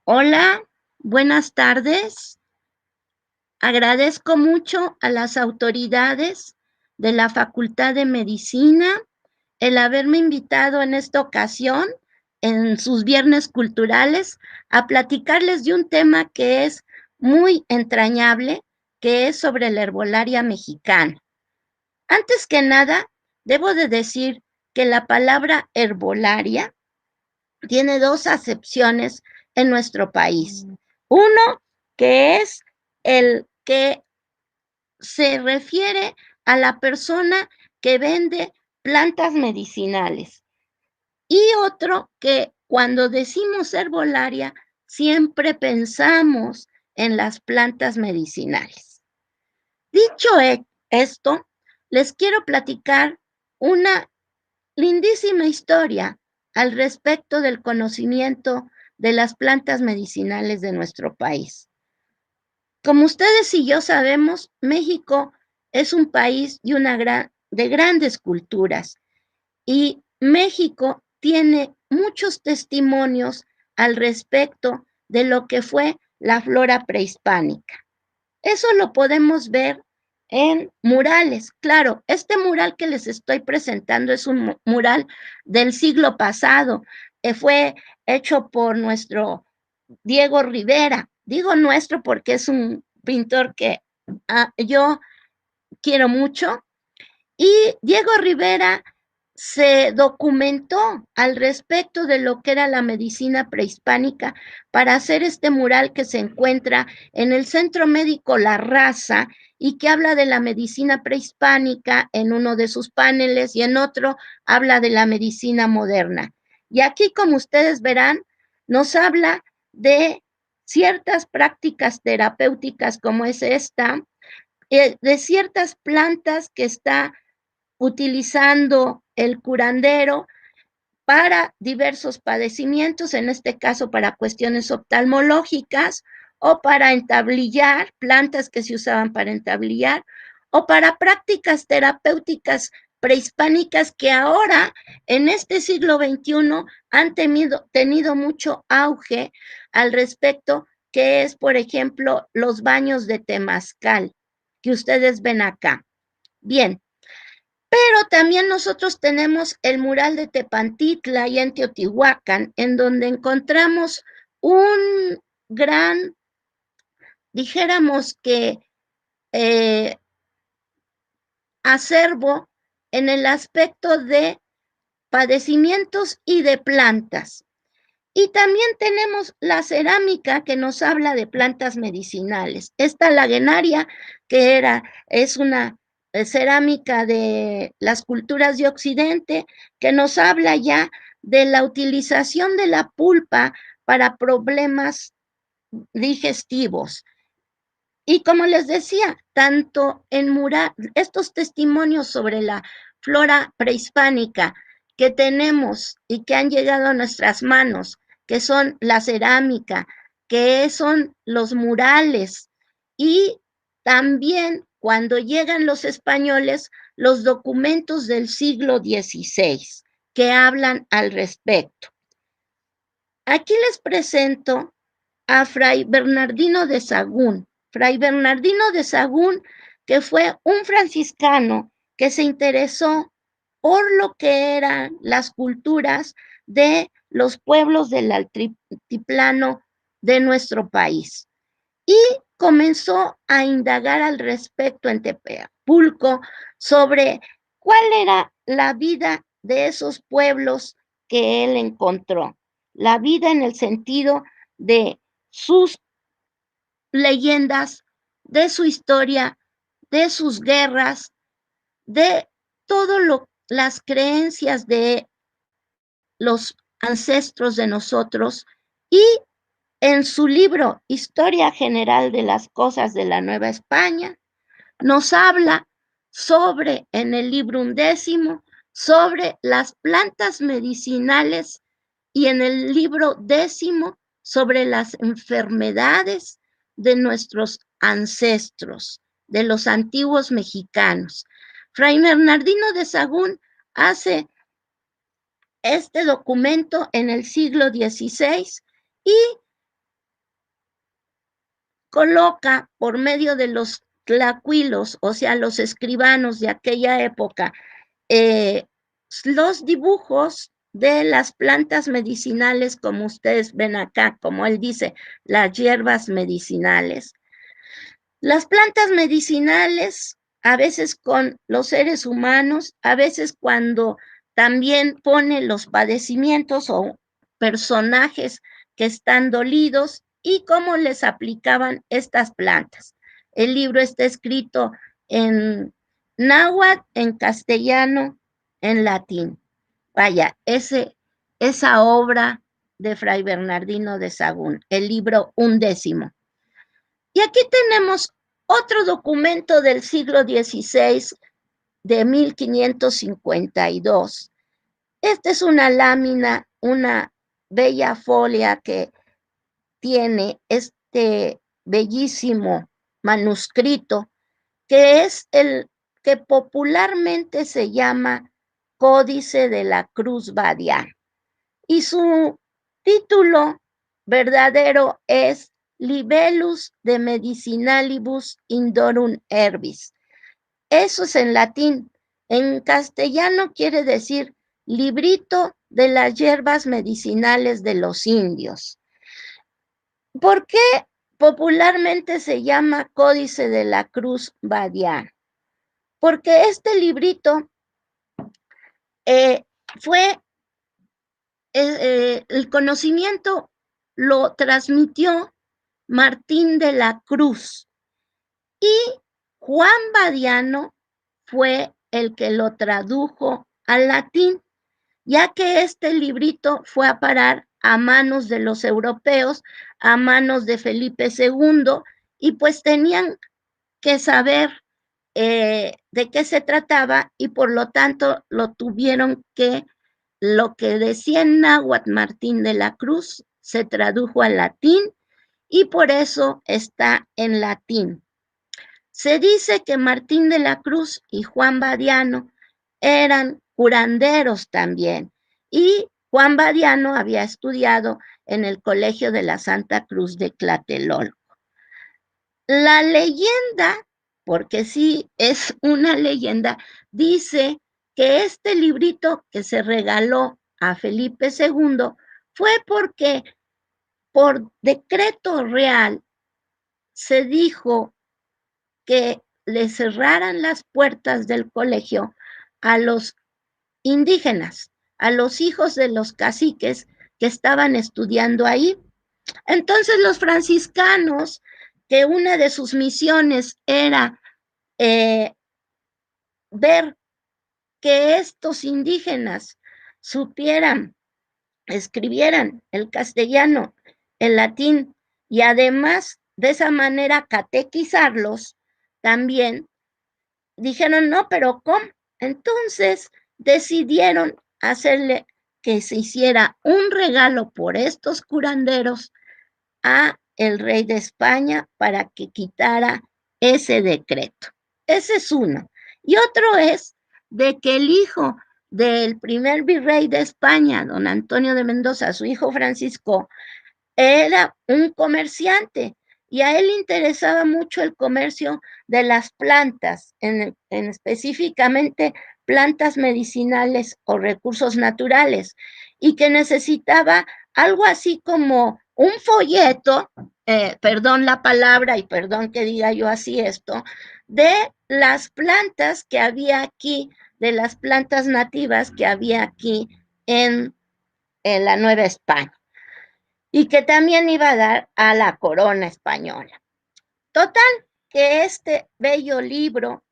Hola, buenas tardes. Agradezco mucho a las autoridades de la Facultad de Medicina el haberme invitado en esta ocasión, en sus viernes culturales, a platicarles de un tema que es muy entrañable, que es sobre la herbolaria mexicana. Antes que nada, debo de decir que la palabra herbolaria tiene dos acepciones en nuestro país. Uno, que es el que se refiere a la persona que vende plantas medicinales. Y otro, que cuando decimos herbolaria, siempre pensamos en las plantas medicinales. Dicho esto, les quiero platicar una lindísima historia al respecto del conocimiento de las plantas medicinales de nuestro país. Como ustedes y yo sabemos, México es un país de grandes culturas y México tiene muchos testimonios al respecto de lo que fue la flora prehispánica. Eso lo podemos ver en murales. Claro, este mural que les estoy presentando es un mural del siglo pasado. Fue hecho por nuestro Diego Rivera. Digo nuestro porque es un pintor que yo quiero mucho. Y Diego Rivera se documentó al respecto de lo que era la medicina prehispánica para hacer este mural que se encuentra en el Centro Médico La Raza y que habla de la medicina prehispánica en uno de sus paneles y en otro habla de la medicina moderna. Y aquí, como ustedes verán, nos habla de ciertas prácticas terapéuticas como es esta, de ciertas plantas que está utilizando el curandero para diversos padecimientos, en este caso para cuestiones oftalmológicas o para entablillar, plantas que se usaban para entablillar, o para prácticas terapéuticas prehispánicas que ahora, en este siglo XXI, han tenido mucho auge al respecto, que es, por ejemplo, los baños de temazcal, que ustedes ven acá. Bien, pero también nosotros tenemos el mural de Tepantitla y en Teotihuacán, en donde encontramos un gran, dijéramos que, eh, acervo en el aspecto de padecimientos y de plantas. Y también tenemos la cerámica que nos habla de plantas medicinales. Esta lagenaria, es una cerámica de las culturas de Occidente, que nos habla ya de la utilización de la pulpa para problemas digestivos. Y como les decía, tanto en mural, estos testimonios sobre la flora prehispánica que tenemos y que han llegado a nuestras manos, que son la cerámica, que son los murales, y también cuando llegan los españoles, los documentos del siglo XVI que hablan al respecto. Aquí les presento a Fray Bernardino de Sahagún. Fray Bernardino de Sahagún, que fue un franciscano que se interesó por lo que eran las culturas de los pueblos del altiplano de nuestro país. Y comenzó a indagar al respecto en Tepepulco sobre cuál era la vida de esos pueblos que él encontró. La vida en el sentido de sus leyendas, de su historia, de sus guerras, de todo las creencias de los ancestros de nosotros, y en su libro Historia General de las Cosas de la Nueva España nos habla sobre, en el libro 11, sobre las plantas medicinales, y en el libro 10 sobre las enfermedades de nuestros ancestros, de los antiguos mexicanos. Fray Bernardino de Sahagún hace este documento en el siglo XVI y coloca por medio de los tlacuilos, o sea, los escribanos de aquella época, los dibujos de las plantas medicinales, como ustedes ven acá, como él dice, las hierbas medicinales. Las plantas medicinales, a veces con los seres humanos, a veces cuando también pone los padecimientos o personajes que están dolidos y cómo les aplicaban estas plantas. El libro está escrito en náhuatl, en castellano, en latín. Vaya, esa obra de Fray Bernardino de Sahagún, el libro 11. Y aquí tenemos otro documento del siglo XVI de 1552. Esta es una lámina, una bella folia que tiene este bellísimo manuscrito, que es el que popularmente se llama Códice de la Cruz Badián. Y su título verdadero es Libellus de Medicinalibus Indorum Herbis. Eso es en latín. En castellano quiere decir librito de las hierbas medicinales de los indios. ¿Por qué popularmente se llama Códice de la Cruz Badián? Porque este librito fue el conocimiento lo transmitió Martín de la Cruz y Juan Badiano fue el que lo tradujo al latín, ya que este librito fue a parar a manos de los europeos, a manos de Felipe II, y pues tenían que saber de qué se trataba y por lo tanto lo tuvieron que, lo que decía en náhuatl Martín de la Cruz se tradujo al latín y por eso está en latín. Se dice que Martín de la Cruz y Juan Badiano eran curanderos también y Juan Badiano había estudiado en el Colegio de la Santa Cruz de Tlatelolco. La leyenda, porque sí es una leyenda, dice que este librito que se regaló a Felipe II fue porque por decreto real se dijo que le cerraran las puertas del colegio a los indígenas, a los hijos de los caciques que estaban estudiando ahí. Entonces los franciscanos, que una de sus misiones era ver que estos indígenas supieran, escribieran el castellano, el latín y además de esa manera catequizarlos, también dijeron, no, pero ¿cómo? Entonces decidieron hacerle que se hiciera un regalo por estos curanderos a el rey de España para que quitara ese decreto. Ese es uno. Y otro es de que el hijo del primer virrey de España, don Antonio de Mendoza, su hijo Francisco, era un comerciante y a él le interesaba mucho el comercio de las plantas, en específicamente plantas medicinales o recursos naturales, y que necesitaba algo así como un folleto, perdón la palabra y perdón que diga yo así esto, de las plantas que había aquí, de las plantas nativas que había aquí en la Nueva España y que también iba a dar a la corona española. Total, que este bello libro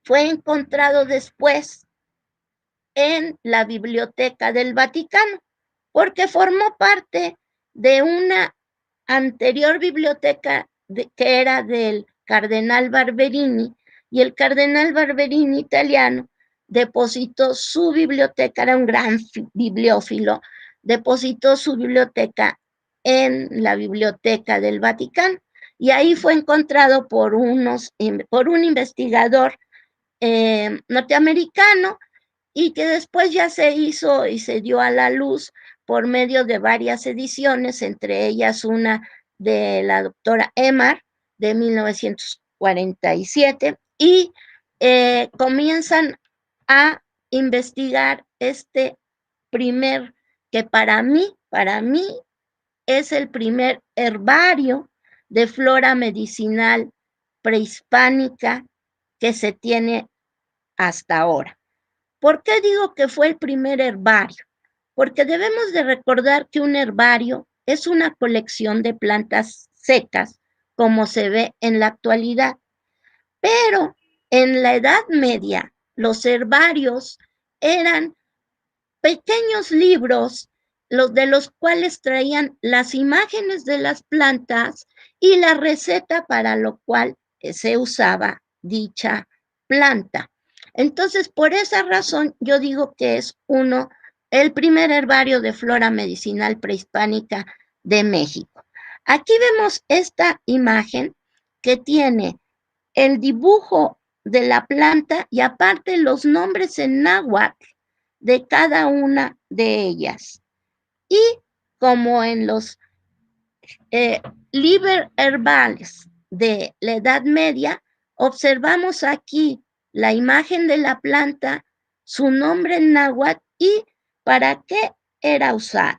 fue encontrado después en la Biblioteca del Vaticano, porque formó parte de una anterior biblioteca que era del cardenal Barberini, y el cardenal Barberini italiano depositó su biblioteca, era un gran bibliófilo, depositó su biblioteca en la Biblioteca del Vaticano, y ahí fue encontrado por un investigador norteamericano, y que después ya se hizo y se dio a la luz por medio de varias ediciones, entre ellas una de la doctora Emar de 1947 y comienzan a investigar este primer, que para mí es el primer herbario de flora medicinal prehispánica que se tiene hasta ahora. ¿Por qué digo que fue el primer herbario? Porque debemos de recordar que un herbario es una colección de plantas secas, como se ve en la actualidad. Pero en la Edad Media, los herbarios eran pequeños libros, los de los cuales traían las imágenes de las plantas y la receta para lo cual se usaba dicha planta. Entonces, por esa razón, yo digo que es el primer herbario de flora medicinal prehispánica de México. Aquí vemos esta imagen que tiene el dibujo de la planta y aparte los nombres en náhuatl de cada una de ellas. Y como en los libros herbales de la Edad Media, observamos aquí la imagen de la planta, su nombre en náhuatl y para qué era usada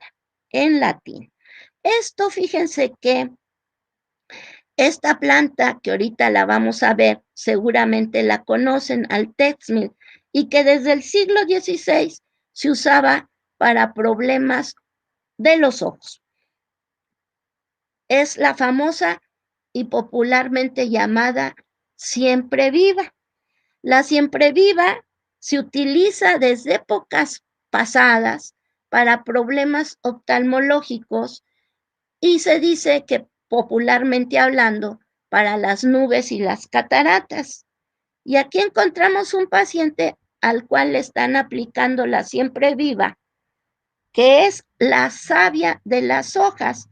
en latín. Esto, fíjense que esta planta, que ahorita la vamos a ver, seguramente la conocen, al Texmil, y que desde el siglo XVI se usaba para problemas de los ojos. Es la famosa y popularmente llamada siempre viva. La siempre viva se utiliza desde épocas pasadas para problemas oftalmológicos y se dice que popularmente hablando para las nubes y las cataratas. Y aquí encontramos un paciente al cual le están aplicando la siempre viva, que es la savia de las hojas.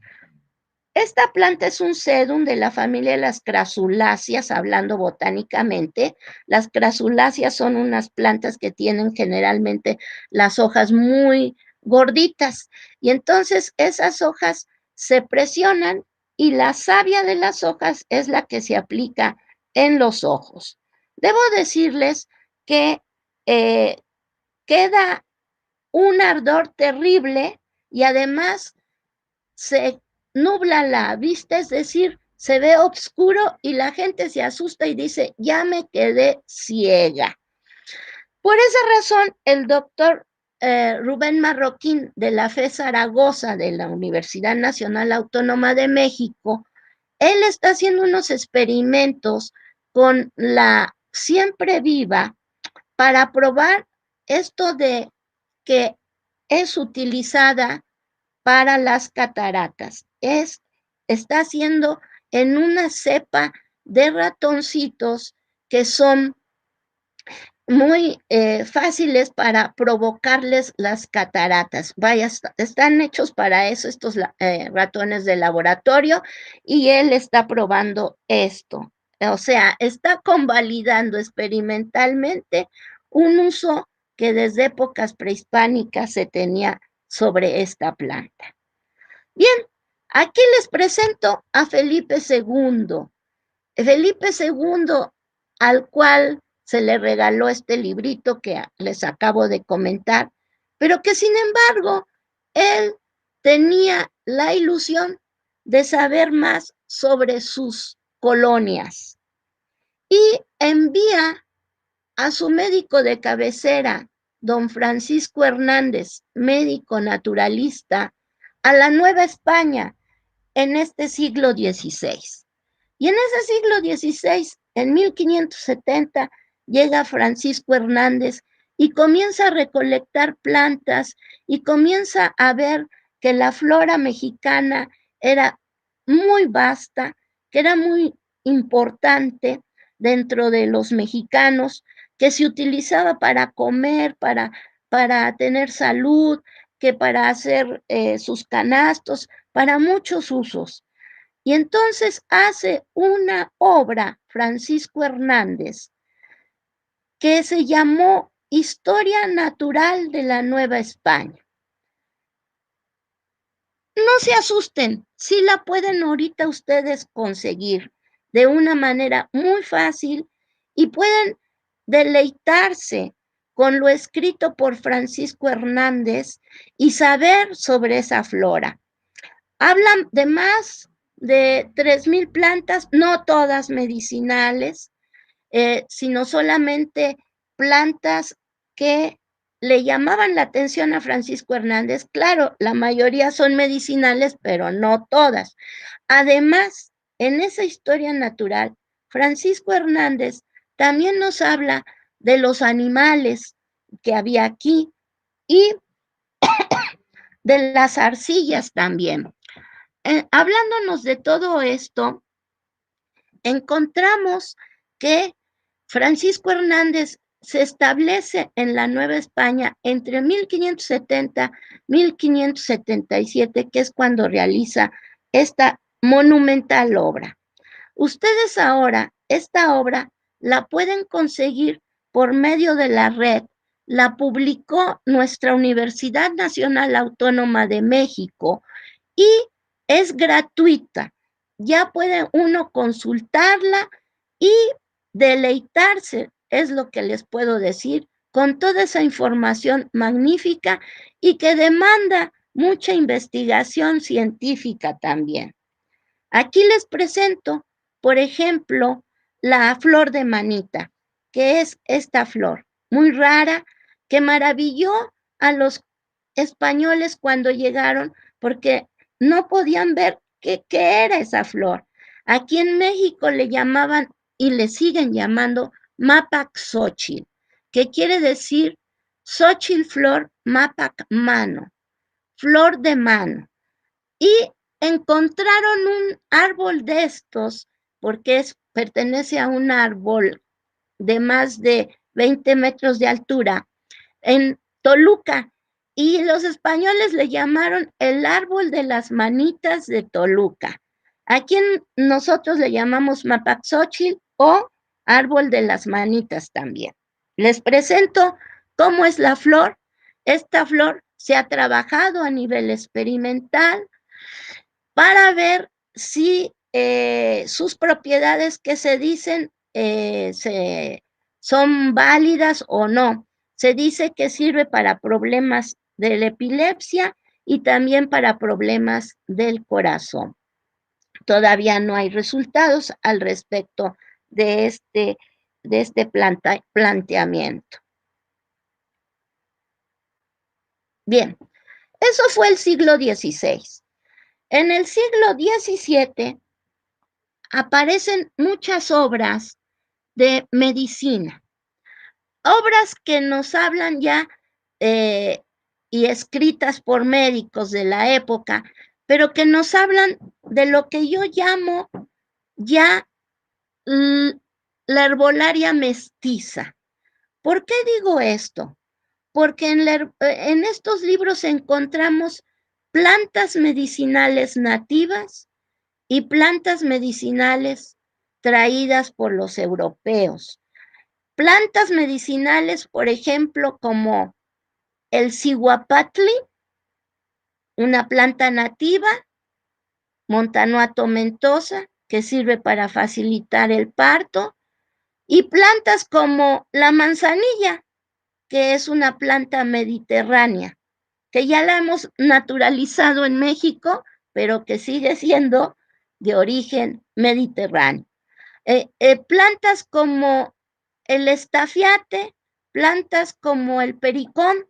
Esta planta es un sedum de la familia de las crasuláceas, hablando botánicamente. Las crasuláceas son unas plantas que tienen generalmente las hojas muy gorditas y entonces esas hojas se presionan y la savia de las hojas es la que se aplica en los ojos. Debo decirles que queda un ardor terrible y además se nubla la vista, es decir, se ve oscuro y la gente se asusta y dice, ya me quedé ciega. Por esa razón, el doctor Rubén Marroquín de la FE Zaragoza, de la Universidad Nacional Autónoma de México, él está haciendo unos experimentos con la siempre viva para probar esto de que es utilizada para las cataratas. Está haciendo en una cepa de ratoncitos que son muy fáciles para provocarles las cataratas. Vaya, están hechos para eso estos ratones de laboratorio y él está probando esto. O sea, está convalidando experimentalmente un uso que desde épocas prehispánicas se tenía sobre esta planta. Bien, aquí les presento a Felipe II. Felipe II, al cual se le regaló este librito que les acabo de comentar, pero que sin embargo, él tenía la ilusión de saber más sobre sus colonias y envía a su médico de cabecera, don Francisco Hernández, médico naturalista, a la Nueva España en este siglo XVI. Y en ese siglo XVI, en 1570, llega Francisco Hernández y comienza a recolectar plantas y comienza a ver que la flora mexicana era muy vasta, que era muy importante dentro de los mexicanos, que se utilizaba para comer, para tener salud, que para hacer sus canastos, para muchos usos. Y entonces hace una obra, Francisco Hernández, que se llamó Historia Natural de la Nueva España. no se asusten, sí la pueden ahorita ustedes conseguir de una manera muy fácil y pueden deleitarse con lo escrito por Francisco Hernández y saber sobre esa flora. Hablan de más de 3,000 plantas, no todas medicinales, sino solamente plantas que le llamaban la atención a Francisco Hernández. Claro, la mayoría son medicinales, pero no todas. Además, en esa historia natural, Francisco Hernández también nos habla de los animales que había aquí y de las arcillas también. Hablándonos de todo esto, encontramos que Francisco Hernández se establece en la Nueva España entre 1570 y 1577, que es cuando realiza esta monumental obra. Ustedes ahora, esta obra la pueden conseguir por medio de la red. La publicó nuestra Universidad Nacional Autónoma de México y es gratuita. Ya puede uno consultarla y deleitarse, es lo que les puedo decir, con toda esa información magnífica y que demanda mucha investigación científica también. Aquí les presento, por ejemplo, la flor de manita, que es esta flor muy rara que maravilló a los españoles cuando llegaron porque no podían ver qué era esa flor. Aquí en México le llamaban y le siguen llamando Mapaxóchil, que quiere decir Xochitl flor Mapac mano, flor de mano. Y encontraron un árbol de estos, porque pertenece a un árbol de más de 20 metros de altura, en Toluca, y los españoles le llamaron el árbol de las manitas de Toluca. Aquí nosotros le llamamos Mapaxóchil o árbol de las manitas también. Les presento cómo es la flor. Esta flor se ha trabajado a nivel experimental para ver si sus propiedades que se dicen son válidas o no. Se dice que sirve para problemas de la epilepsia y también para problemas del corazón. Todavía no hay resultados al respecto de este planteamiento. Bien, eso fue el siglo XVI. En el siglo XVII aparecen muchas obras de medicina, obras que nos hablan ya y escritas por médicos de la época, pero que nos hablan de lo que yo llamo ya la herbolaria mestiza. ¿Por qué digo esto? Porque en estos libros encontramos plantas medicinales nativas y plantas medicinales traídas por los europeos. Plantas medicinales, por ejemplo, como el ciguapatli, una planta nativa, Montanoa tomentosa, que sirve para facilitar el parto, y plantas como la manzanilla, que es una planta mediterránea, que ya la hemos naturalizado en México, pero que sigue siendo de origen mediterráneo. Plantas como el estafiate, plantas como el pericón,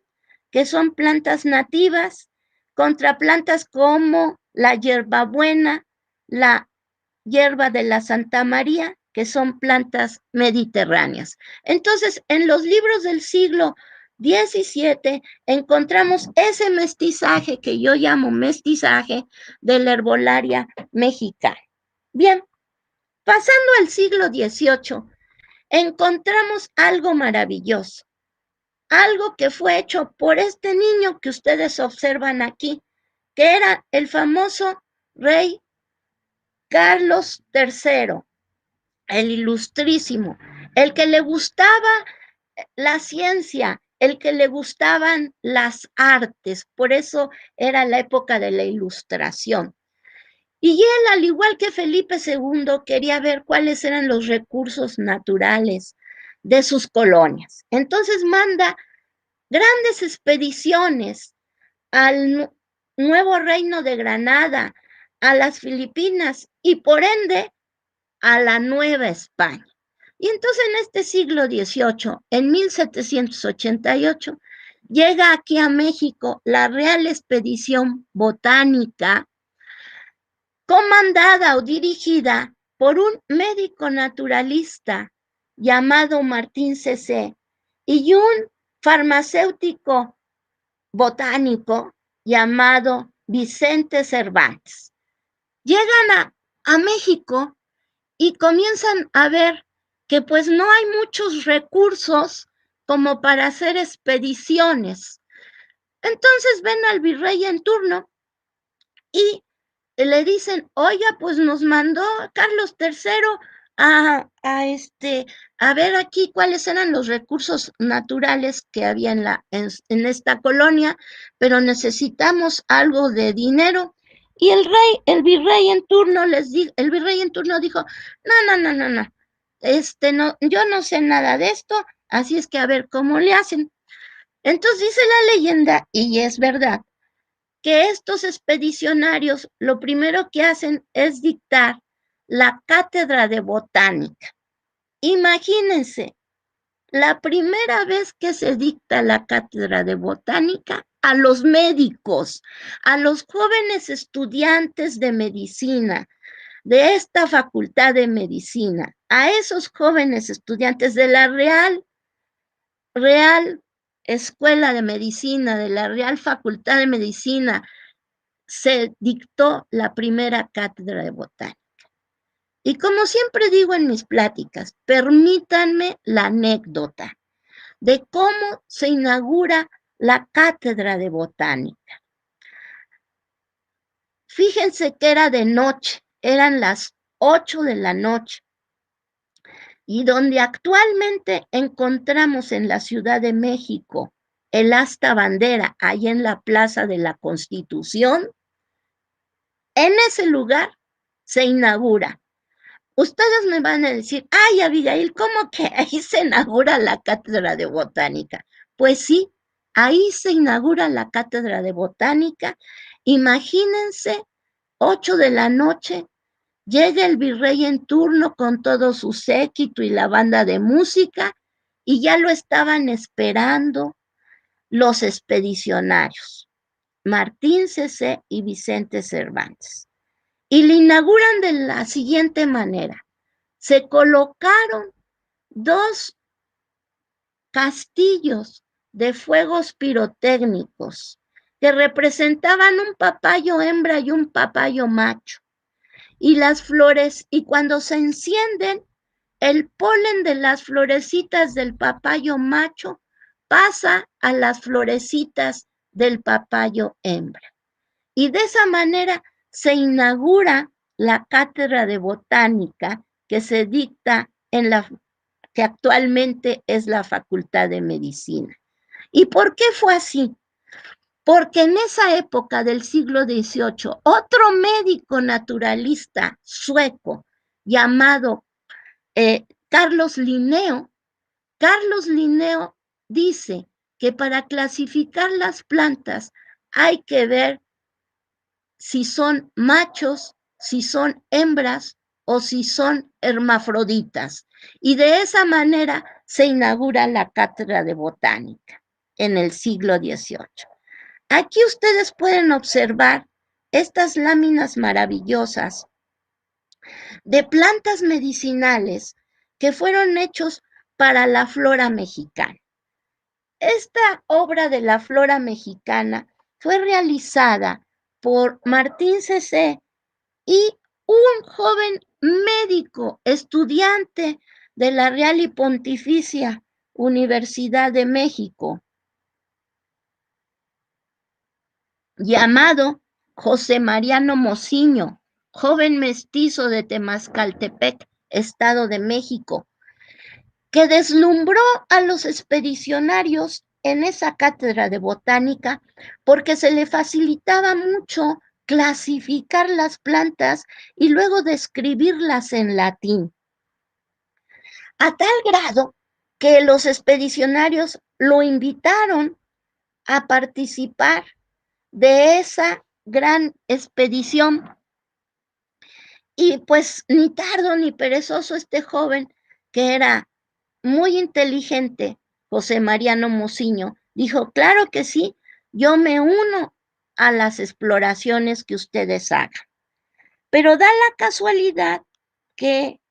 que son plantas nativas, contra plantas como la hierbabuena, la hierba de la Santa María, que son plantas mediterráneas. Entonces, en los libros del siglo XVII encontramos ese mestizaje que yo llamo mestizaje de la herbolaria mexicana. Bien, pasando al siglo XVIII, encontramos algo maravilloso, algo que fue hecho por este niño que ustedes observan aquí, que era el famoso rey Carlos III, el ilustrísimo, el que le gustaba la ciencia el que le gustaban las artes, por eso era la época de la Ilustración. Y él, al igual que Felipe II, quería ver cuáles eran los recursos naturales de sus colonias. Entonces manda grandes expediciones al nuevo reino de Granada, a las Filipinas y por ende a la Nueva España. Y entonces en este siglo XVIII, en 1788, llega aquí a México la Real Expedición Botánica, comandada o dirigida por un médico naturalista llamado Martín Cecé y un farmacéutico botánico llamado Vicente Cervantes. Llegan a México y comienzan a ver que pues no hay muchos recursos como para hacer expediciones. Entonces ven al virrey en turno y le dicen, oiga, pues nos mandó Carlos III a ver aquí cuáles eran los recursos naturales que había en esta colonia, pero necesitamos algo de dinero. Y el virrey en turno dijo, no, yo no sé nada de esto, así es que a ver cómo le hacen. Entonces dice la leyenda, y es verdad, que estos expedicionarios lo primero que hacen es dictar la cátedra de botánica. Imagínense, la primera vez que se dicta la cátedra de botánica a los médicos, a los jóvenes estudiantes de medicina, de esta facultad de medicina, a esos jóvenes estudiantes de la Real Escuela de Medicina, de la Real Facultad de Medicina, se dictó la primera cátedra de botánica. Y como siempre digo en mis pláticas, permítanme la anécdota de cómo se inaugura la cátedra de botánica. Fíjense que era de noche, eran las 8 de la noche, y donde actualmente encontramos en la Ciudad de México el asta bandera, ahí en la Plaza de la Constitución, en ese lugar se inaugura. Ustedes me van a decir, ay, Abigail, ¿cómo que ahí se inaugura la cátedra de botánica? Pues sí, ahí se inaugura la cátedra de botánica. Imagínense, 8 de la noche, llega el virrey en turno con todo su séquito y la banda de música, y ya lo estaban esperando los expedicionarios, Martín Cecé y Vicente Cervantes. Y le inauguran de la siguiente manera. Se colocaron 2 castillos de fuegos pirotécnicos que representaban un papayo hembra y un papayo macho. Y las flores, y cuando se encienden, el polen de las florecitas del papayo macho pasa a las florecitas del papayo hembra. Y de esa manera se inaugura la cátedra de botánica que se dicta en la que actualmente es la Facultad de Medicina. ¿Y por qué fue así? Porque en esa época del siglo XVIII, otro médico naturalista sueco llamado Carlos Linneo dice que para clasificar las plantas hay que ver si son machos, si son hembras o si son hermafroditas. Y de esa manera se inaugura la cátedra de botánica en el siglo XVIII. Aquí ustedes pueden observar estas láminas maravillosas de plantas medicinales que fueron hechos para la flora mexicana. Esta obra de la flora mexicana fue realizada por Martín Cecé y un joven médico, estudiante de la Real y Pontificia Universidad de México, llamado José Mariano Mociño, joven mestizo de Temascaltepec, Estado de México, que deslumbró a los expedicionarios en esa cátedra de botánica porque se le facilitaba mucho clasificar las plantas y luego describirlas en latín, a tal grado que los expedicionarios lo invitaron a participar de esa gran expedición. Y pues ni tardo ni perezoso este joven, que era muy inteligente, José Mariano Mociño, dijo, claro que sí, yo me uno a las exploraciones que ustedes hagan. Pero da la casualidad que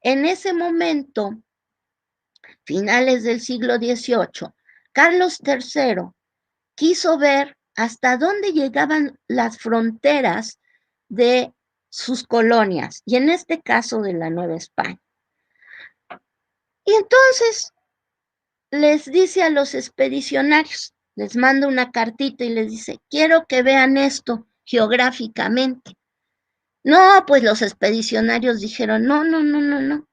en ese momento, finales del siglo XVIII, Carlos III quiso ver hasta dónde llegaban las fronteras de sus colonias, y en este caso de la Nueva España. Y entonces les dice a los expedicionarios, les manda una cartita y les dice, quiero que vean esto geográficamente. No, pues los expedicionarios dijeron, no, no, no, no, no,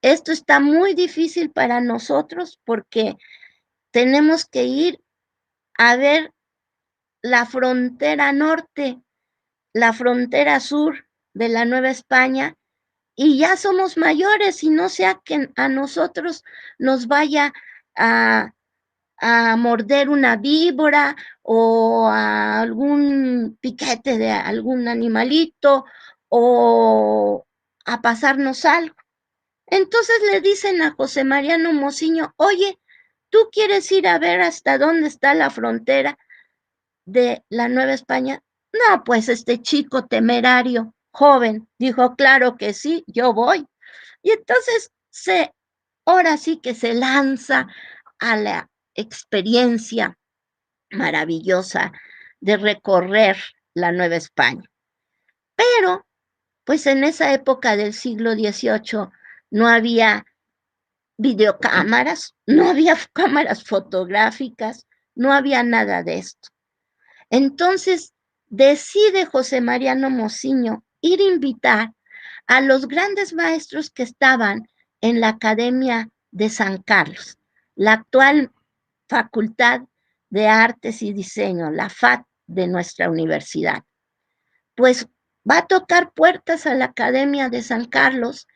esto está muy difícil para nosotros porque tenemos que ir a ver la frontera norte, la frontera sur de la Nueva España, y ya somos mayores y no sea que a nosotros nos vaya a morder una víbora o a algún piquete de algún animalito o a pasarnos algo. Entonces le dicen a José Mariano Mociño, oye, ¿tú quieres ir a ver hasta dónde está la frontera de la Nueva España? No, pues este chico temerario, joven, dijo, claro que sí, yo voy. Y entonces ahora sí que se lanza a la experiencia maravillosa de recorrer la Nueva España. Pero, pues en esa época del siglo XVIII no había videocámaras, no había cámaras fotográficas, no había nada de esto. Entonces decide José Mariano Mociño ir a invitar a los grandes maestros que estaban en la Academia de San Carlos, la actual Facultad de Artes y Diseño, la FAD de nuestra universidad. Pues va a tocar puertas a la Academia de San Carlos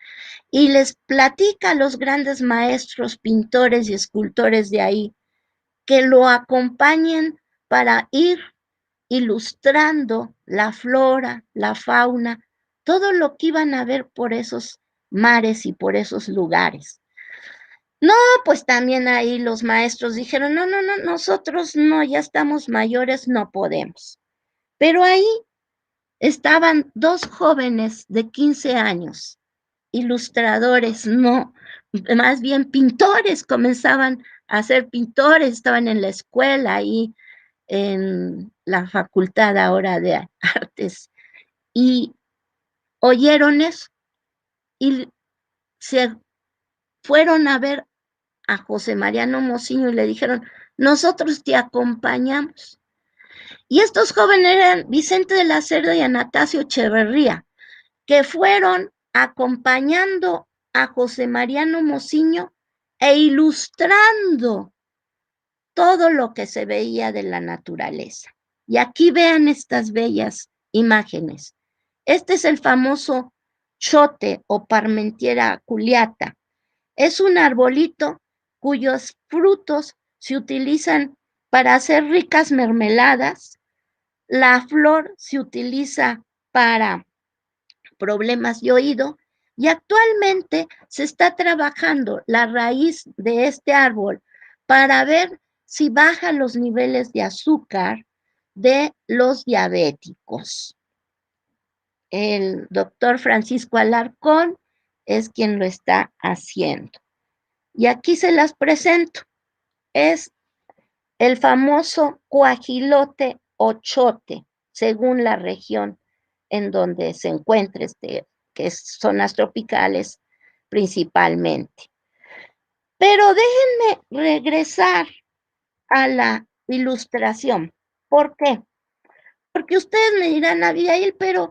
y les platica a los grandes maestros, pintores y escultores de ahí que lo acompañen para ir ilustrando la flora, la fauna, todo lo que iban a ver por esos mares y por esos lugares. No, pues también ahí los maestros dijeron, no, no, no, nosotros no, ya estamos mayores, no podemos. Pero ahí estaban dos jóvenes de 15 años, ilustradores, no, más bien pintores, comenzaban a ser pintores, estaban en la escuela ahí, en la facultad ahora de artes, y oyeron eso y se fueron a ver a José Mariano Mociño y le dijeron, nosotros te acompañamos. Y estos jóvenes eran Vicente de la Cerda y Anastasio Echeverría, que fueron acompañando a José Mariano Mociño e ilustrando todo lo que se veía de la naturaleza. Y aquí vean estas bellas imágenes. Este es el famoso chote o Parmentiera aculeata. Es un arbolito cuyos frutos se utilizan para hacer ricas mermeladas. La flor se utiliza para problemas de oído y actualmente se está trabajando la raíz de este árbol para ver si baja los niveles de azúcar de los diabéticos. El doctor Francisco Alarcón es quien lo está haciendo. Y aquí se las presento. Es el famoso cuajilote o chote, según la región en donde se encuentre que es zonas tropicales principalmente. Pero déjenme regresar a la ilustración. ¿Por qué? Porque ustedes me dirán, Abigail, pero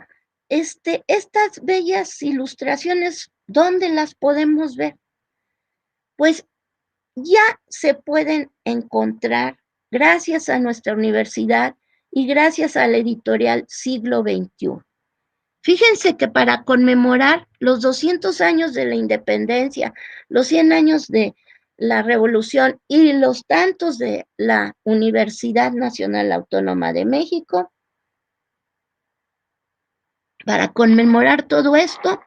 estas bellas ilustraciones, ¿dónde las podemos ver? Pues ya se pueden encontrar gracias a nuestra universidad y gracias a la editorial Siglo XXI. Fíjense que para conmemorar los 200 años de la independencia, los 100 años de la revolución y los tantos de la Universidad Nacional Autónoma de México, para conmemorar todo esto,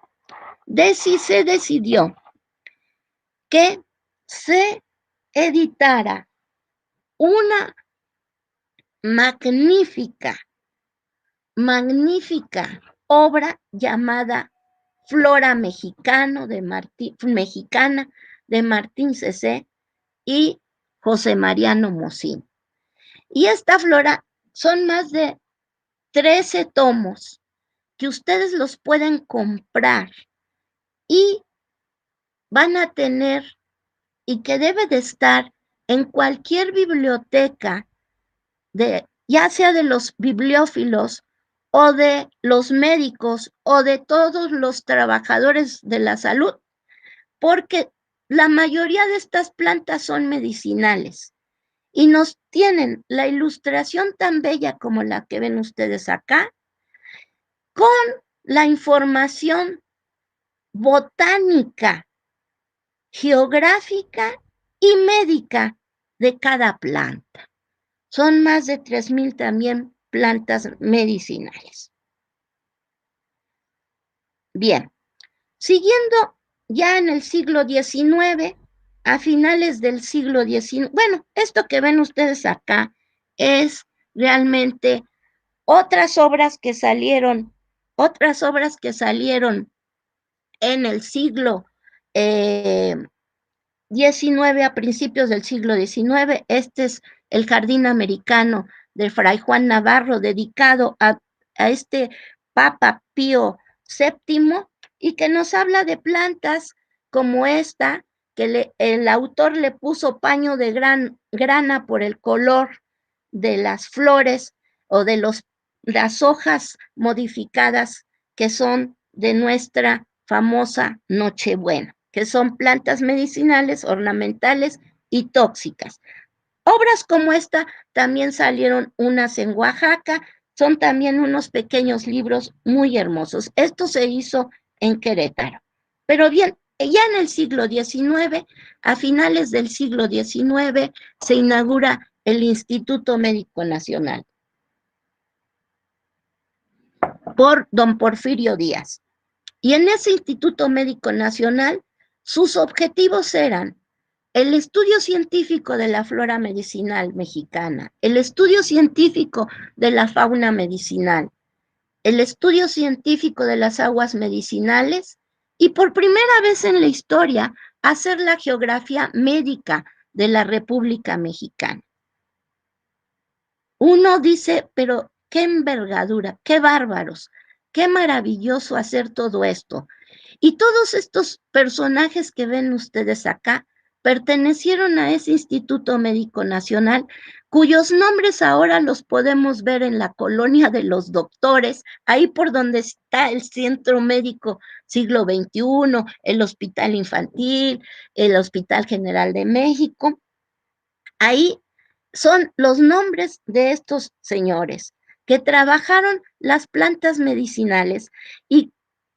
se decidió que se editara una magnífica obra llamada Flora Mexicana de Martín Cecé y José Mariano Mocín. Y esta flora son más de 13 tomos que ustedes los pueden comprar y van a tener, y que debe de estar en cualquier biblioteca, ya sea de los bibliófilos o de los médicos o de todos los trabajadores de la salud, porque la mayoría de estas plantas son medicinales y nos tienen la ilustración tan bella como la que ven ustedes acá, con la información botánica, geográfica y médica de cada planta. Son más de 3,000 también plantas medicinales. Bien, siguiendo ya en el siglo XIX, a finales del siglo XIX, bueno, esto que ven ustedes acá es realmente otras obras que salieron en el siglo XIX, a principios del siglo XIX. Este es el Jardín Americano de Fray Juan Navarro, dedicado a este Papa Pío VII, y que nos habla de plantas como esta, que el autor le puso paño de grana por el color de las flores o de las hojas modificadas que son de nuestra famosa Nochebuena, que son plantas medicinales, ornamentales y tóxicas. Obras como esta también salieron unas en Oaxaca, son también unos pequeños libros muy hermosos. Esto se hizo en Querétaro. Pero bien, ya en el siglo XIX, a finales del siglo XIX, se inaugura el Instituto Médico Nacional por don Porfirio Díaz. Y en ese Instituto Médico Nacional, sus objetivos eran el estudio científico de la flora medicinal mexicana, el estudio científico de la fauna medicinal, el estudio científico de las aguas medicinales y, por primera vez en la historia, hacer la geografía médica de la República Mexicana. Uno dice, pero qué envergadura, qué bárbaros, qué maravilloso hacer todo esto. Y todos estos personajes que ven ustedes acá pertenecieron a ese Instituto Médico Nacional, cuyos nombres ahora los podemos ver en la colonia de los doctores, ahí por donde está el Centro Médico Siglo XXI, el Hospital Infantil, el Hospital General de México. Ahí son los nombres de estos señores que trabajaron las plantas medicinales y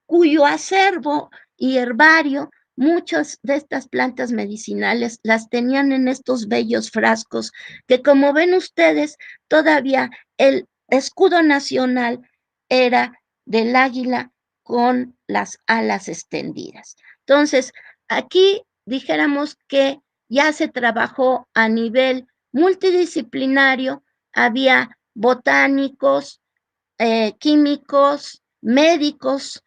cuyo acervo y herbario, muchas de estas plantas medicinales las tenían en estos bellos frascos que, como ven ustedes, todavía el escudo nacional era del águila con las alas extendidas. Entonces, aquí dijéramos que ya se trabajó a nivel multidisciplinario, había botánicos, químicos, médicos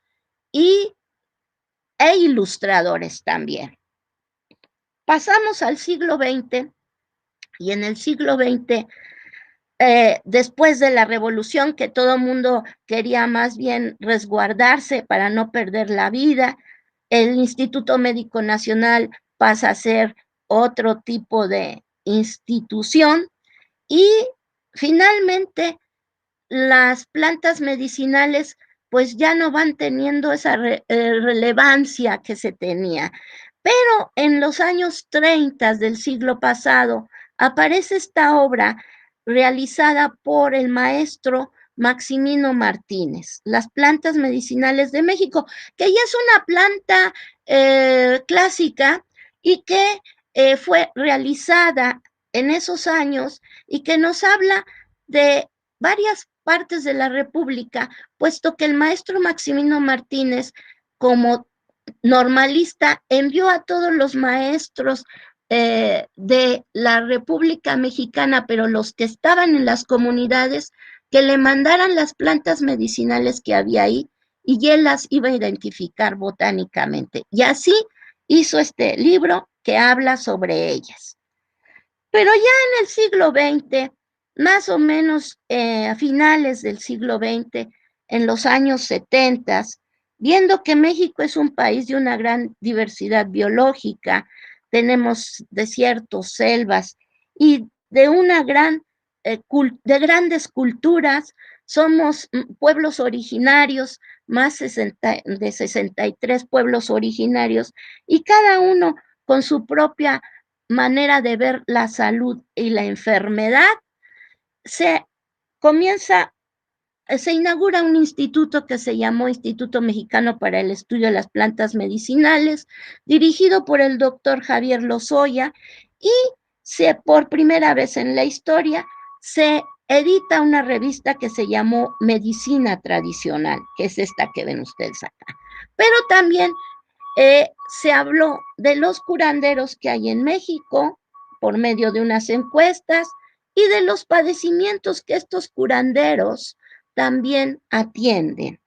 e ilustradores también. Pasamos al siglo XX y en el siglo XX, después de la revolución, que todo el mundo quería más bien resguardarse para no perder la vida, el Instituto Médico Nacional pasa a ser otro tipo de institución y finalmente las plantas medicinales pues ya no van teniendo esa relevancia que se tenía. Pero en los años 30 del siglo pasado aparece esta obra realizada por el maestro Maximino Martínez, Las plantas medicinales de México, que ya es una planta clásica y que fue realizada en esos años y que nos habla de varias partes de la República, puesto que el maestro Maximino Martínez, como normalista, envió a todos los maestros de la República Mexicana, pero los que estaban en las comunidades, que le mandaran las plantas medicinales que había ahí y él las iba a identificar botánicamente. Y así hizo este libro que habla sobre ellas. Pero ya en el siglo XX, más o menos a finales del siglo XX, en los años 70, viendo que México es un país de una gran diversidad biológica, tenemos desiertos, selvas y de una gran, de grandes culturas, somos pueblos originarios, más de 63 pueblos originarios, y cada uno con su propia manera de ver la salud y la enfermedad, se comienza, se inaugura un instituto que se llamó Instituto Mexicano para el Estudio de las Plantas Medicinales, dirigido por el doctor Javier Lozoya, y por primera vez en la historia se edita una revista que se llamó Medicina Tradicional, que es esta que ven ustedes acá. Pero también se habló de los curanderos que hay en México por medio de unas encuestas y de los padecimientos que estos curanderos también atienden.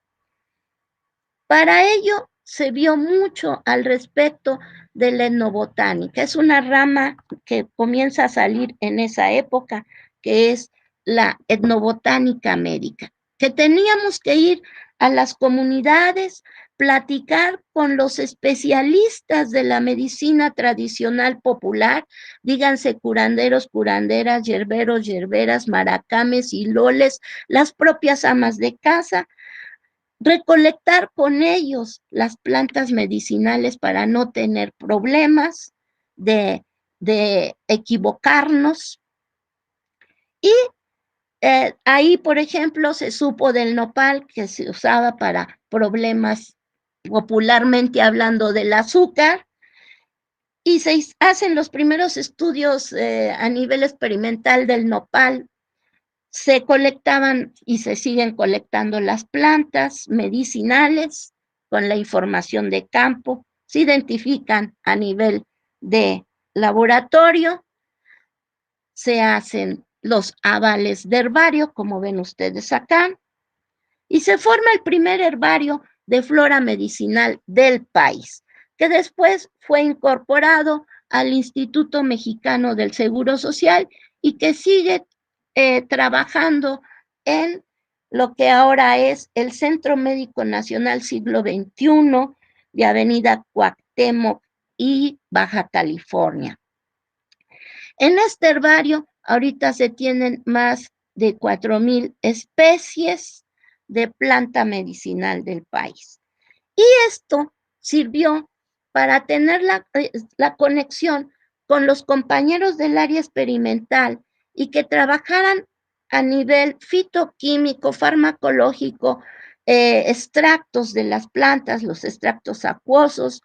Para ello se vio mucho al respecto de la etnobotánica. Es una rama que comienza a salir en esa época, que es la etnobotánica médica, que teníamos que ir a las comunidades, platicar con los especialistas de la medicina tradicional popular, díganse curanderos, curanderas, yerberos, yerberas, maracames y loles, las propias amas de casa, recolectar con ellos las plantas medicinales para no tener problemas de equivocarnos. Y ahí, por ejemplo, se supo del nopal que se usaba para problemas, popularmente hablando, del azúcar, y se hacen los primeros estudios a nivel experimental del nopal. Se colectaban y se siguen colectando las plantas medicinales con la información de campo, se identifican a nivel de laboratorio, se hacen los avales de herbario, como ven ustedes acá, y se forma el primer herbario de flora medicinal del país, que después fue incorporado al Instituto Mexicano del Seguro Social y que sigue trabajando en lo que ahora es el Centro Médico Nacional Siglo XXI de Avenida Cuauhtémoc y Baja California. En este herbario ahorita se tienen más de 4,000 especies de planta medicinal del país. Y esto sirvió para tener la conexión con los compañeros del área experimental y que trabajaran a nivel fitoquímico, farmacológico, extractos de las plantas, los extractos acuosos,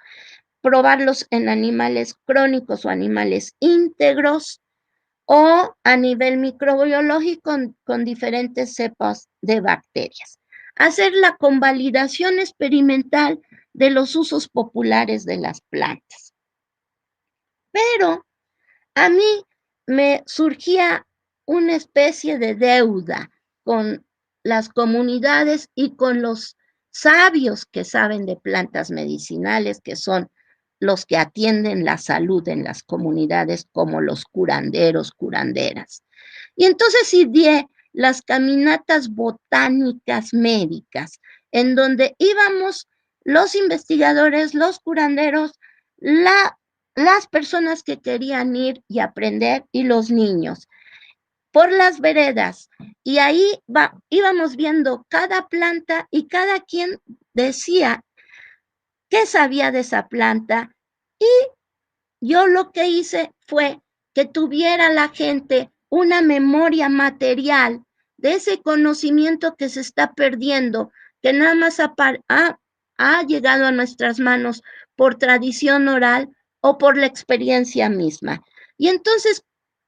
probarlos en animales crónicos o animales íntegros, o a nivel microbiológico con diferentes cepas de bacterias. Hacer la convalidación experimental de los usos populares de las plantas. Pero a mí me surgía una especie de deuda con las comunidades y con los sabios que saben de plantas medicinales, que son los que atienden la salud en las comunidades, como los curanderos, curanderas. Y entonces ideé las caminatas botánicas médicas, en donde íbamos los investigadores, los curanderos, las personas que querían ir y aprender y los niños por las veredas, y ahí íbamos viendo cada planta y cada quien decía qué sabía de esa planta Yo lo que hice fue que tuviera la gente una memoria material de ese conocimiento que se está perdiendo, que nada más ha llegado a nuestras manos por tradición oral o por la experiencia misma. Y entonces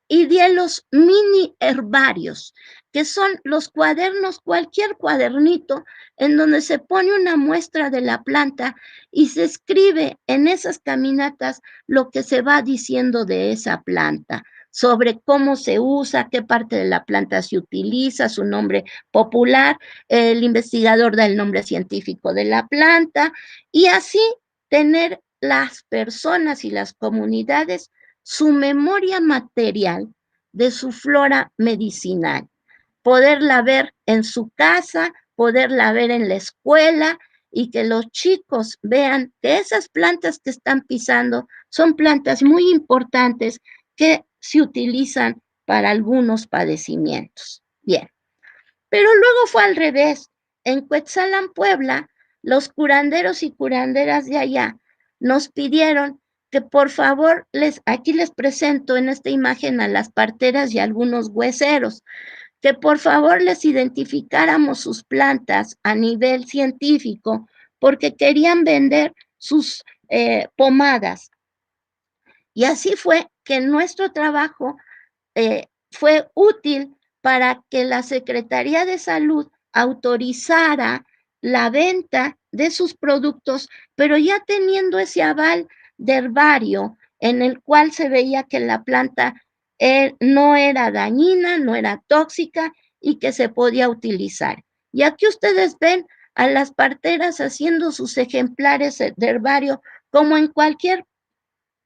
ideé los mini herbarios, que son los cuadernos, cualquier cuadernito, en donde se pone una muestra de la planta y se escribe en esas caminatas lo que se va diciendo de esa planta, sobre cómo se usa, qué parte de la planta se utiliza, su nombre popular, el investigador da el nombre científico de la planta, y así tener las personas y las comunidades su memoria material de su flora medicinal, poderla ver en su casa, poderla ver en la escuela y que los chicos vean que esas plantas que están pisando son plantas muy importantes que se utilizan para algunos padecimientos. Bien, pero luego fue al revés. En Cuetzalan, Puebla, los curanderos y curanderas de allá nos pidieron que por favor, aquí les presento en esta imagen a las parteras y a algunos hueseros, que por favor les identificáramos sus plantas a nivel científico, porque querían vender sus pomadas. Y así fue que nuestro trabajo fue útil para que la Secretaría de Salud autorizara la venta de sus productos, pero ya teniendo ese aval de herbario en el cual se veía que la planta no era dañina, no era tóxica y que se podía utilizar. Y aquí ustedes ven a las parteras haciendo sus ejemplares de herbario como en cualquier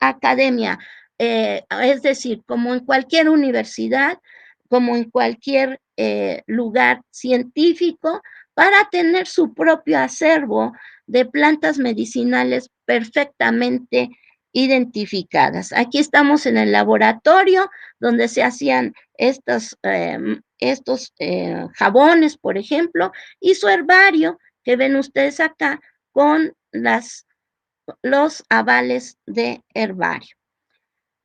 academia, es decir, como en cualquier universidad, como en cualquier lugar científico, para tener su propio acervo de plantas medicinales perfectamente identificadas. Aquí estamos en el laboratorio donde se hacían estos jabones, por ejemplo, y su herbario que ven ustedes acá con los avales de herbario.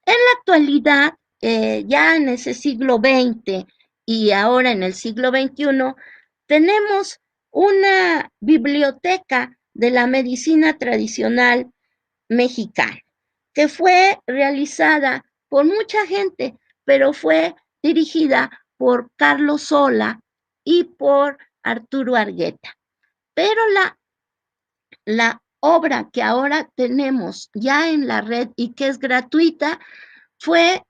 En la actualidad, ya en ese siglo XX y ahora en el siglo XXI, tenemos una biblioteca de la medicina tradicional mexicana, que fue realizada por mucha gente, pero fue dirigida por Carlos Sola y por Arturo Argueta. Pero la obra que ahora tenemos ya en la red y que es gratuita fue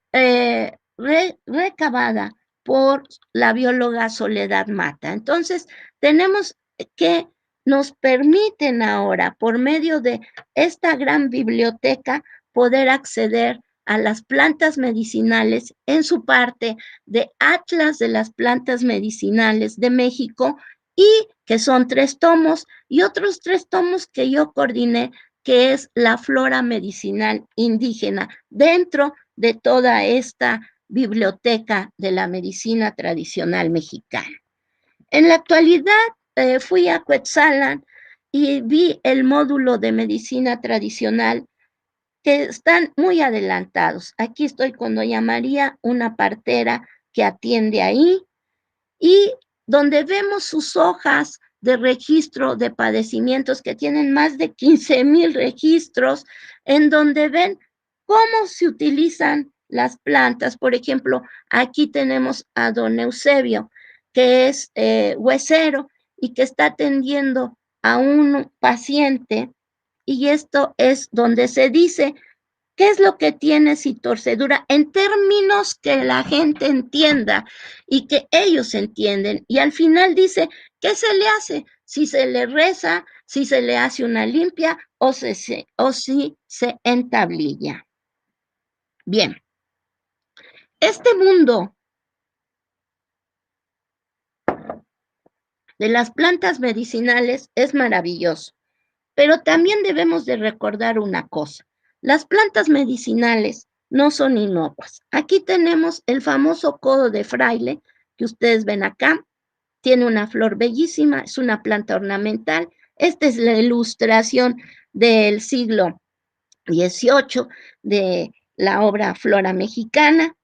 recabada por la bióloga Soledad Mata. Entonces, tenemos que nos permiten ahora, por medio de esta gran biblioteca, poder acceder a las plantas medicinales en su parte de Atlas de las Plantas Medicinales de México, y que son 3 tomos, y otros 3 tomos que yo coordiné, que es la flora medicinal indígena, dentro de toda esta biblioteca de la medicina tradicional mexicana. En la actualidad fui a Cuetzalan y vi el módulo de medicina tradicional, que están muy adelantados. Aquí estoy con doña María, una partera que atiende ahí, y donde vemos sus hojas de registro de padecimientos, que tienen más de 15,000 registros, en donde ven cómo se utilizan las plantas. Por ejemplo, aquí tenemos a don Eusebio, que es huesero y que está atendiendo a un paciente, y esto es donde se dice qué es lo que tiene si torcedura, en términos que la gente entienda y que ellos entienden. Y al final dice, ¿qué se le hace? Si se le reza, si se le hace una limpia o si se entablilla. Bien, este mundo de las plantas medicinales es maravilloso, pero también debemos de recordar una cosa: las plantas medicinales no son inocuas. Aquí tenemos el famoso codo de fraile, que ustedes ven acá. Tiene una flor bellísima, es una planta ornamental. Esta es la ilustración del siglo 18 de la obra Flora Mexicana,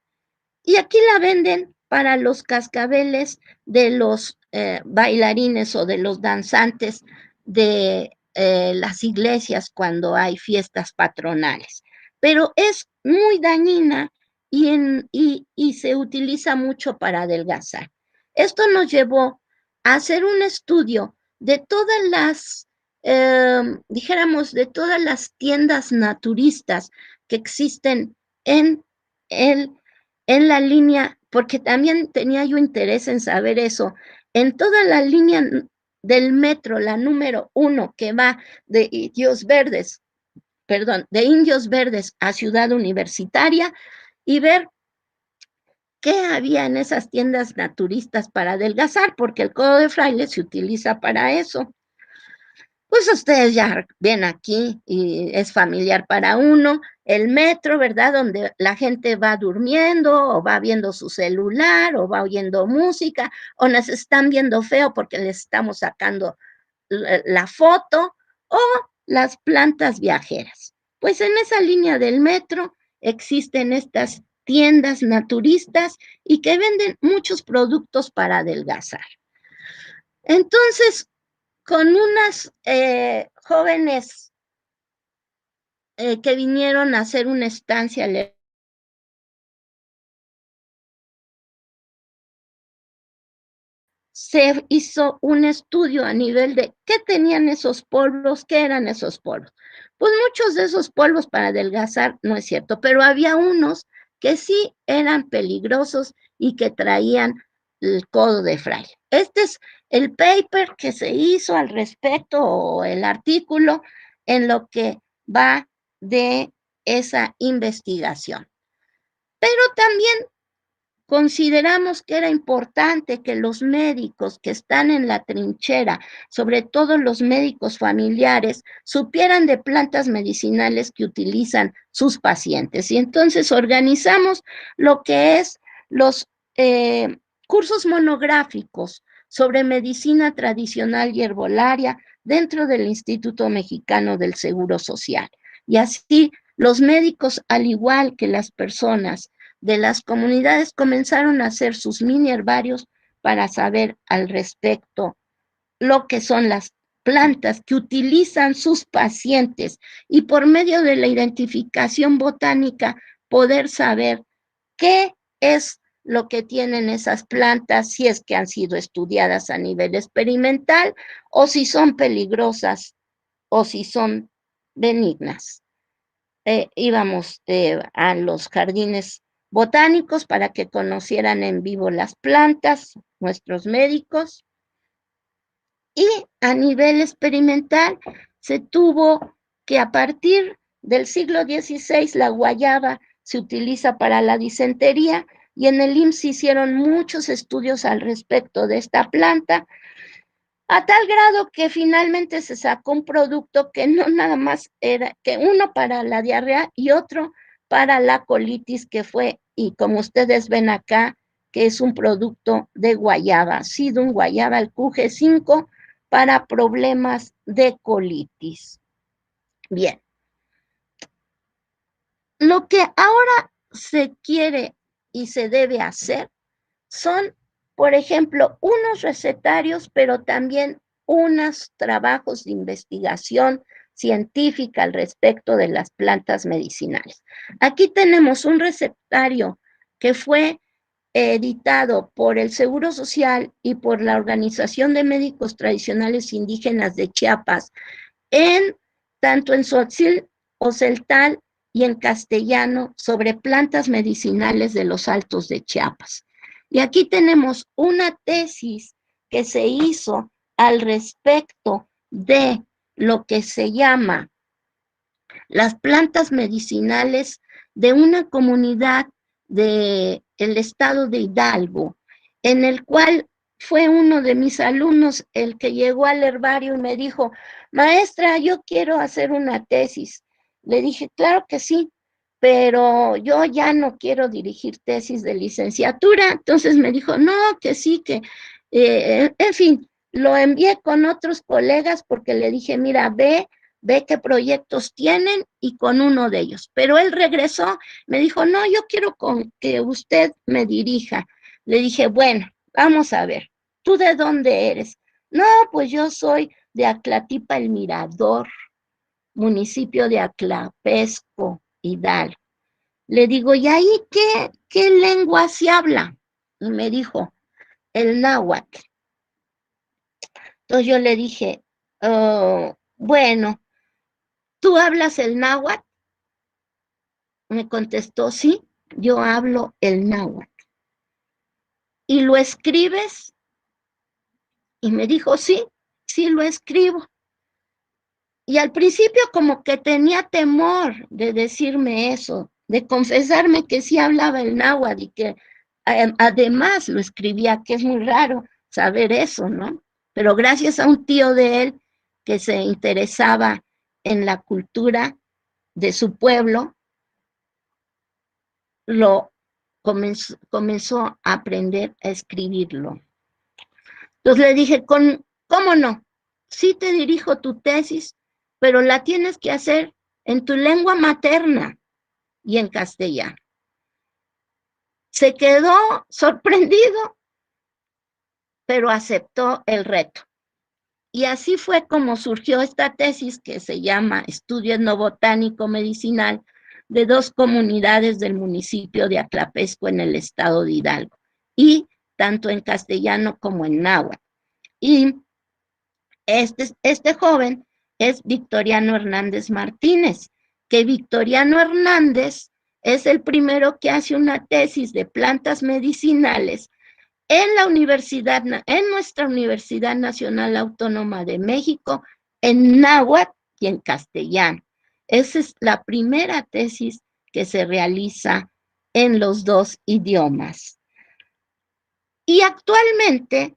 y aquí la venden para los cascabeles de los bailarines o de los danzantes de las iglesias cuando hay fiestas patronales. Pero es muy dañina y se utiliza mucho para adelgazar. Esto nos llevó a hacer un estudio de todas las, dijéramos, de todas las tiendas naturistas que existen en el en la línea, porque también tenía yo interés en saber eso, en toda la línea del metro, la número 1 que va de Indios Verdes, perdón, de Indios Verdes a Ciudad Universitaria, y ver qué había en esas tiendas naturistas para adelgazar, porque el codo de fraile se utiliza para eso. Pues ustedes ya ven aquí y es familiar para uno, el metro, ¿verdad? Donde la gente va durmiendo o va viendo su celular o va oyendo música o nos están viendo feo porque les estamos sacando la foto, o las plantas viajeras. Pues en esa línea del metro existen estas tiendas naturistas y que venden muchos productos para adelgazar. Entonces, con unas jóvenes que vinieron a hacer una estancia, se hizo un estudio a nivel de qué tenían esos polvos, qué eran esos polvos. Pues muchos de esos polvos para adelgazar no es cierto, pero había unos que sí eran peligrosos y que traían el codo de fraile. Este es el paper que se hizo al respecto o el artículo en lo que va de esa investigación. Pero también consideramos que era importante que los médicos que están en la trinchera, sobre todo los médicos familiares, supieran de plantas medicinales que utilizan sus pacientes. Y entonces organizamos lo que es los cursos monográficos sobre medicina tradicional y herbolaria dentro del Instituto Mexicano del Seguro Social. Y así los médicos, al igual que las personas de las comunidades, comenzaron a hacer sus mini herbarios para saber al respecto lo que son las plantas que utilizan sus pacientes y por medio de la identificación botánica poder saber qué es lo que tienen esas plantas, si es que han sido estudiadas a nivel experimental o si son peligrosas o si son benignas. Íbamos a los jardines botánicos para que conocieran en vivo las plantas, nuestros médicos, y a nivel experimental se tuvo que a partir del siglo XVI la guayaba se utiliza para la disentería y en el IMSS se hicieron muchos estudios al respecto de esta planta, a tal grado que finalmente se sacó un producto que no nada más era, que uno para la diarrea y otro para la colitis, que fue, y como ustedes ven acá, que es un producto de guayaba, Sidum guayaba, el QG5, para problemas de colitis. Bien, lo que ahora se quiere y se debe hacer son, por ejemplo, unos recetarios, pero también unos trabajos de investigación científica al respecto de las plantas medicinales. Aquí tenemos un recetario que fue editado por el Seguro Social y por la Organización de Médicos Tradicionales Indígenas de Chiapas, en tanto en Tzotzil o Celtal y en castellano, sobre plantas medicinales de los Altos de Chiapas. Y aquí tenemos una tesis que se hizo al respecto de lo que se llama las plantas medicinales de una comunidad del estado de Hidalgo, en el cual fue uno de mis alumnos el que llegó al herbario y me dijo: maestra, yo quiero hacer una tesis. Le dije: claro que sí, pero yo ya no quiero dirigir tesis de licenciatura. Entonces me dijo: no, que sí, que, en fin, lo envié con otros colegas porque le dije: mira, ve ve qué proyectos tienen y con uno de ellos. Pero él regresó, me dijo, no, yo quiero que usted me dirija. Le dije, bueno, vamos a ver, ¿tú de dónde eres? No, pues yo soy de Aclatipa el Mirador, municipio de Aclapesco, Hidalgo. Le digo, ¿y ahí qué lengua se habla? Y me dijo, el náhuatl. Entonces yo le dije, oh, bueno, ¿tú hablas el náhuatl? Me contestó, sí, yo hablo el náhuatl. ¿Y lo escribes? Y me dijo, sí, sí lo escribo. Y al principio como que tenía temor de decirme eso, de confesarme que sí hablaba el náhuatl y que además lo escribía, que es muy raro saber eso, ¿no? Pero gracias a un tío de él que se interesaba en la cultura de su pueblo, lo comenzó a aprender a escribirlo. Entonces le dije, ¿cómo no? Sí te dirijo tu tesis, pero la tienes que hacer en tu lengua materna y en castellano. Se quedó sorprendido, pero aceptó el reto. Y así fue como surgió esta tesis que se llama Estudio Etnobotánico Medicinal de dos comunidades del municipio de Aclapesco en el estado de Hidalgo, y tanto en castellano como en náhuatl. Y este joven es Victoriano Hernández Martínez, que Victoriano Hernández es el primero que hace una tesis de plantas medicinales en nuestra Universidad Nacional Autónoma de México, en náhuatl y en castellano. Esa es la primera tesis que se realiza en los dos idiomas. Y actualmente,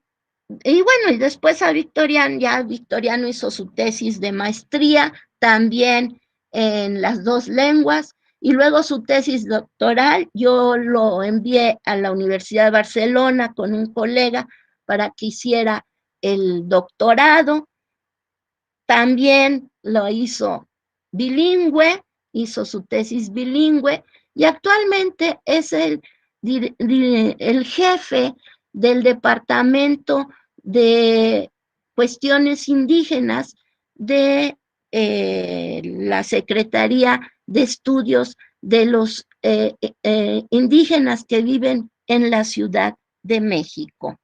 y bueno, y después Victoriano hizo su tesis de maestría también en las dos lenguas, y luego su tesis doctoral yo lo envié a la Universidad de Barcelona con un colega para que hiciera el doctorado. También lo hizo bilingüe, hizo su tesis bilingüe, y actualmente es el jefe del departamento de cuestiones indígenas de la Secretaría de Estudios de los indígenas que viven en la Ciudad de México.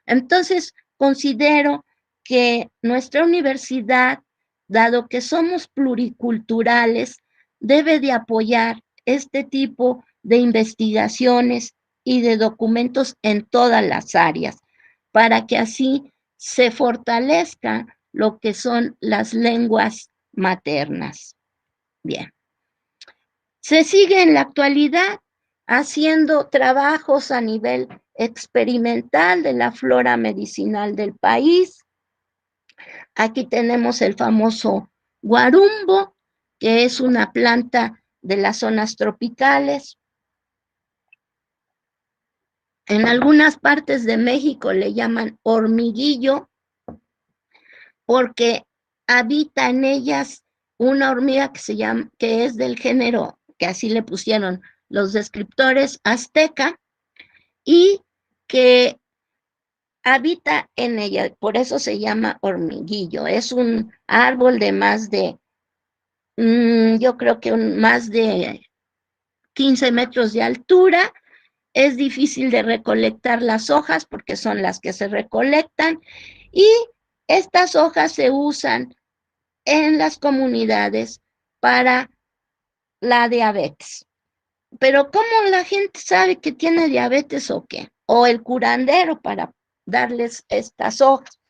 Entonces, considero que nuestra universidad, dado que somos pluriculturales, debe de apoyar este tipo de investigaciones y de documentos en todas las áreas, para que así se fortalezca lo que son las lenguas maternas. Bien. Se sigue en la actualidad haciendo trabajos a nivel experimental de la flora medicinal del país. Aquí tenemos el famoso guarumbo, que es una planta de las zonas tropicales. En algunas partes de México le llaman hormiguillo, porque habita en ellas una hormiga que es del género, que así le pusieron los descriptores, azteca, y que habita en ella, por eso se llama hormiguillo. Es un árbol de más de, yo creo que más de 15 metros de altura. Es difícil de recolectar las hojas porque son las que se recolectan, y estas hojas se usan en las comunidades para la diabetes. Pero ¿cómo la gente sabe que tiene diabetes o qué? O el curandero para darles estas hojas.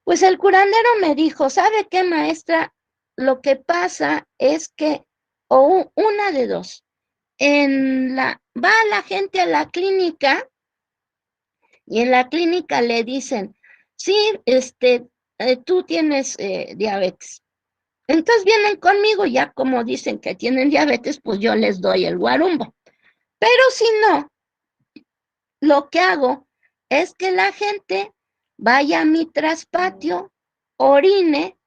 Pues el curandero me dijo, ¿sabe qué, maestra? Lo que pasa es que, o una de dos, va la gente a la clínica y en la clínica le dicen, sí, tú tienes diabetes. Entonces vienen conmigo, ya como dicen que tienen diabetes, pues yo les doy el guarumbo. Pero si no, lo que hago es que la gente vaya a mi traspatio, orine,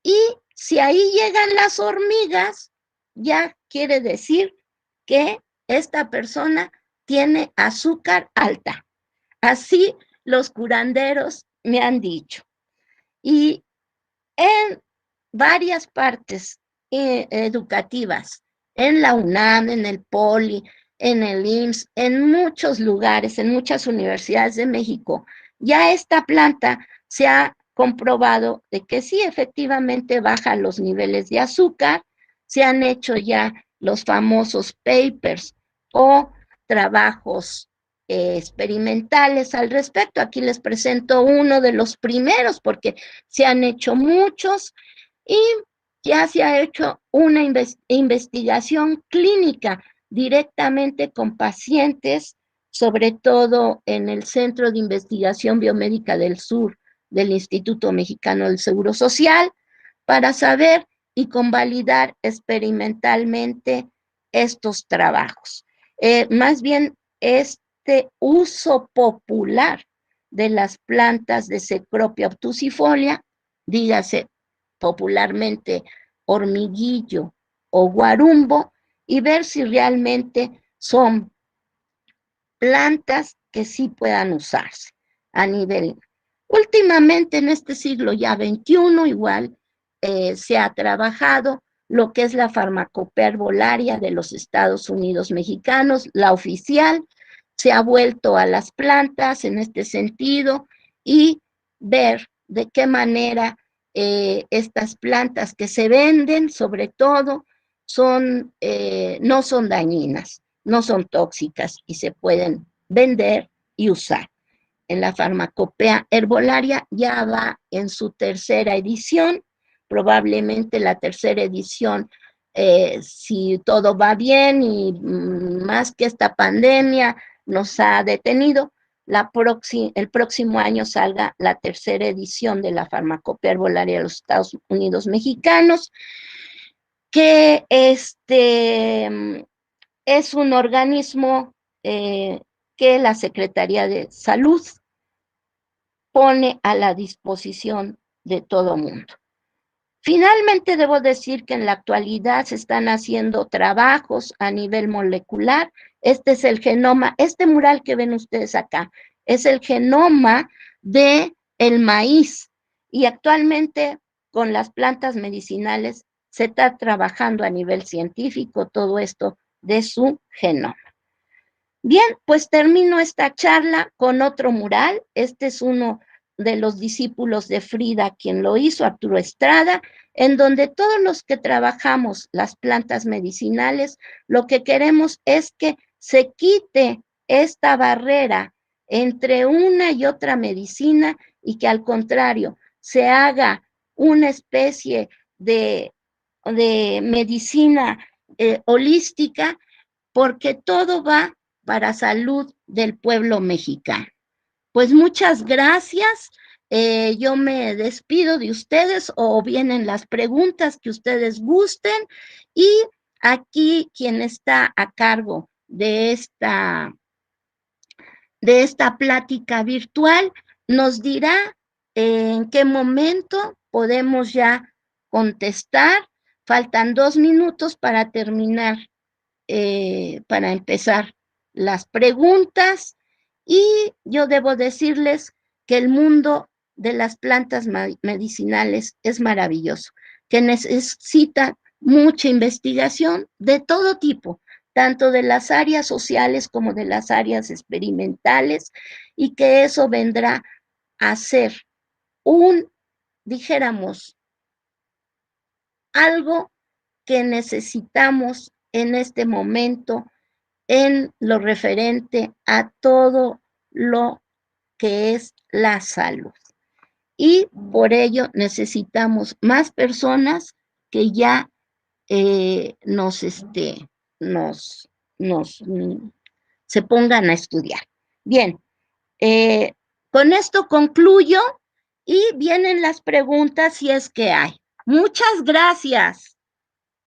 y Si ahí llegan las hormigas, ya quiere decir que esta persona tiene azúcar alta. Así los curanderos me han dicho. Y en varias partes educativas, en la UNAM, en el POLI, en el IMSS, en muchos lugares, en muchas universidades de México, ya esta planta se ha comprobado de que sí, efectivamente baja los niveles de azúcar. Se han hecho ya los famosos papers o trabajos experimentales al respecto. Aquí les presento uno de los primeros, porque se han hecho muchos, y ya se ha hecho una investigación clínica directamente con pacientes, sobre todo en el Centro de Investigación Biomédica del Sur del Instituto Mexicano del Seguro Social, para saber y convalidar experimentalmente estos trabajos. Más bien, este uso popular de las plantas de Cecropia obtusifolia, dígase popularmente hormiguillo o guarumbo, y ver si realmente son plantas que sí puedan usarse a nivel. Últimamente, en este siglo ya XXI, igual se ha trabajado lo que es la farmacopea herbolaria de los Estados Unidos mexicanos, la oficial. Se ha vuelto a las plantas en este sentido y ver de qué manera estas plantas que se venden, sobre todo, no son dañinas, no son tóxicas y se pueden vender y usar. En la farmacopea herbolaria ya va en su tercera edición, probablemente la tercera edición, si todo va bien y más que esta pandemia nos ha detenido, el próximo año salga la tercera edición de la farmacopea herbolaria de los Estados Unidos mexicanos, que es un organismo que la Secretaría de Salud pone a la disposición de todo mundo. Finalmente, debo decir que en la actualidad se están haciendo trabajos a nivel molecular. Este es el genoma, este mural que ven ustedes acá, es el genoma del maíz. Y actualmente, con las plantas medicinales, se está trabajando a nivel científico todo esto de su genoma. Bien, pues termino esta charla con otro mural. Este es uno de los discípulos de Frida, quien lo hizo, Arturo Estrada, en donde todos los que trabajamos las plantas medicinales, lo que queremos es que se quite esta barrera entre una y otra medicina, y que al contrario se haga una especie de medicina holística, porque todo va para salud del pueblo mexicano. Pues muchas gracias. Yo me despido de ustedes, o vienen las preguntas que ustedes gusten, y aquí quien está a cargo de esta plática virtual nos dirá en qué momento podemos ya contestar. Faltan 2 minutos para terminar, para empezar las preguntas, y yo debo decirles que el mundo de las plantas medicinales es maravilloso, que necesita mucha investigación de todo tipo, tanto de las áreas sociales como de las áreas experimentales, y que eso vendrá a ser dijéramos, algo que necesitamos en este momento en lo referente a todo lo que es la salud. Y por ello necesitamos más personas que ya se pongan a estudiar. Bien, con esto concluyo y vienen las preguntas si es que hay. Muchas gracias.